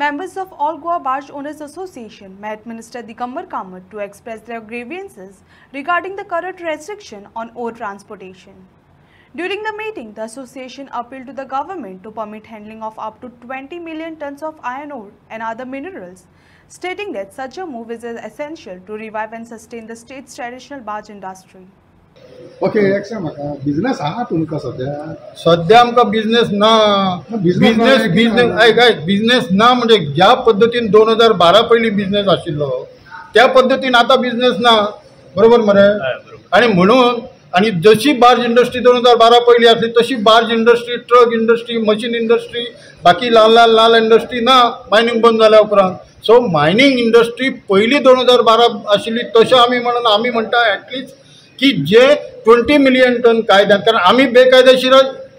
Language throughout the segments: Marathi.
Members of All Goa Barge Owners Association met Minister Digambar Kamath to express their grievances regarding the current restriction on ore transportation. During the meeting, the association appealed to the government to permit handling of up to 20 million tons of iron ore and other minerals, stating that such a move is essential to revive and sustain the state's traditional barge industry. Okay एक सांग म्हाका बिझनेस आहा तुमकां सध्या आमकां बिझनेस ना बिझनेस ना म्हणजे ज्या पद्धतीन 2012 पयलीं बिझनेस आशिल्लो त्या पद्धतीन आता बिझनेस ना बरोबर मरे आणि म्हणून आणि जशी बार्ज इंडस्ट्री 2012 पयलीं आसली तशी barge industry truck industry machine industry बाकी ल्हान इंडस्ट्री ना मायनिंग बंद जाल्या उपरांत सो मायनिंग इंडस्ट्री पयलीं 2012 आशिल्ली तशें आमी म्हणटा एटलिस्ट की जे 20 मिलियन टन कायद्यात कारण आम्ही बेकायदेशीर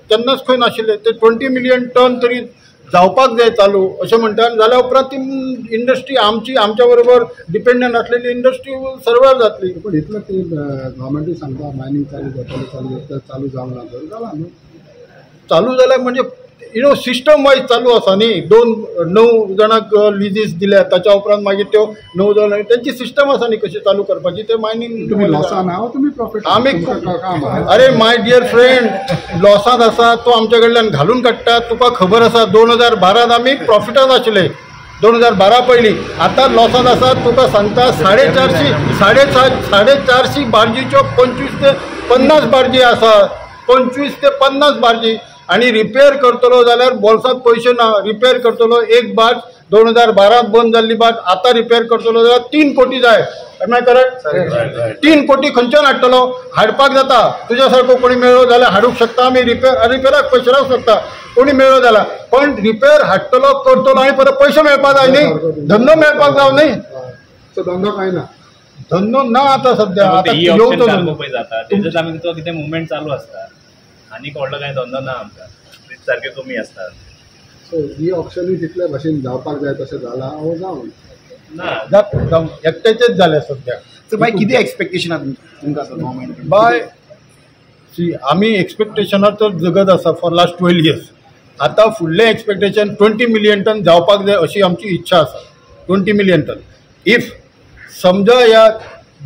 तेन्नाच खंय नाशिल्ले ते 20 मिलियन टन तरी जावपाक जाय चालू अशें म्हणटात जाल्या उपरांत ती इंडस्ट्री आमच्या बरोबर डिपेंडंट आसलेली इंडस्ट्री सर्वायव जातली. पण इतलें ती गव्हर्मेंट सांगता मायनिंग चालू जावंक ना तर जाला न्हू चालू जाल्यार म्हणजे सिस्टम वायज चालू आसा न्ही 9 जाणांक लिजीस दिल्या ताच्या उपरांत मागीर त्यो 9 जाणां त्यांची सिस्टम आसा न्ही कशी चालू करपाची ते मायनिंग तुम्ही लॉसान आहा तुम्ही प्रॉफिट आमी अरे माय डियर फ्रेंड लॉसांत आसा तो आमच्या कडल्यान घालून काडटा तुका खबर आसा 2012 आमी प्रॉफिटांत आशिल्ले 2012 पयलीं आतां लॉसांत आसा तुका सांगता 450 बार्जीच्यो 25 ते 50 बार्जी आसा 25 ते 50 बार्जी आणि रिपेअर करतलो जाल्यार बोल्सात पैसे ना रिपेअर करतलो एक बार्ज 2012 बंद जाल्ली बार्ज आता रिपेअर करतलो जाल्यार 3 कोटी जाय करेक्ट 3 कोटी खंयच्यान हाडटलो हाडपाक जाता तुज्या सारको कोणी मेळ्ळो जाल्यार हाडूंक शकता आमी रिपेअराक पयशे रावंक शकता कोणी मेळ्ळो जाल्यार पण रिपेअर हाडटलो करतलो आनी परत पयशे मेळपाक जाय न्ही धंदो मेळपाक जाय न्ही सो धंदो काय ना धंदो ना आता सध्या आता येवचो जाता तेजोच आमी तो कितें मुवमेंट चालू आसता आनी व्हडलो कांय धंदो ना आमकां सारके कमी आसता सो ही ऑप्शनूय तितले भशेन जावपाक जाय तशें जाला वो जावन ना एकट्याचेच जाले सध्या सो बाय कितें एक्सपेक्टेशन आसा तुमकां गव्हर्मेंट बाय सी आमी एक्सपेक्टेशनार तर जगत आसा फॉर लास्ट 12 इयर्स आता फुडलें एक्सपेक्टेशन 20 मिलियन टन जावपाक जाय अशी आमची इच्छा आसा 20 मिलियन टन इफ समजा ह्या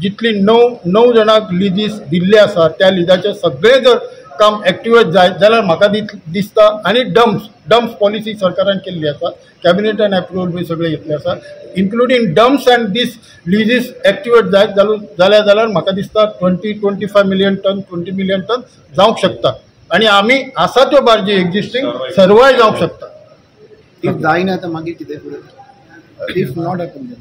जितली 9 जाणांक लिजीस दिल्ले आसा त्या लिजाचे सगळे जर काम एक्टिवेट जाय जाल्यार म्हाका दिसता आणि डम्प्स पॉलिसी सरकारान केल्ली आसा कॅबिनेटान अप्रुवल बी सगळे घेतले आसा including dumps and these leases activate जाय जाल्यार म्हाका दिसता 20-25 मिलियन टन 20 मिलियन टन जावंक शकता आणि आमी आसा त्यो बार्जी एक्झिस्टिंग सर्वाय जावंक शकता इफ जायना तर मागीर कितें फुडें इफ नॉट हॅपन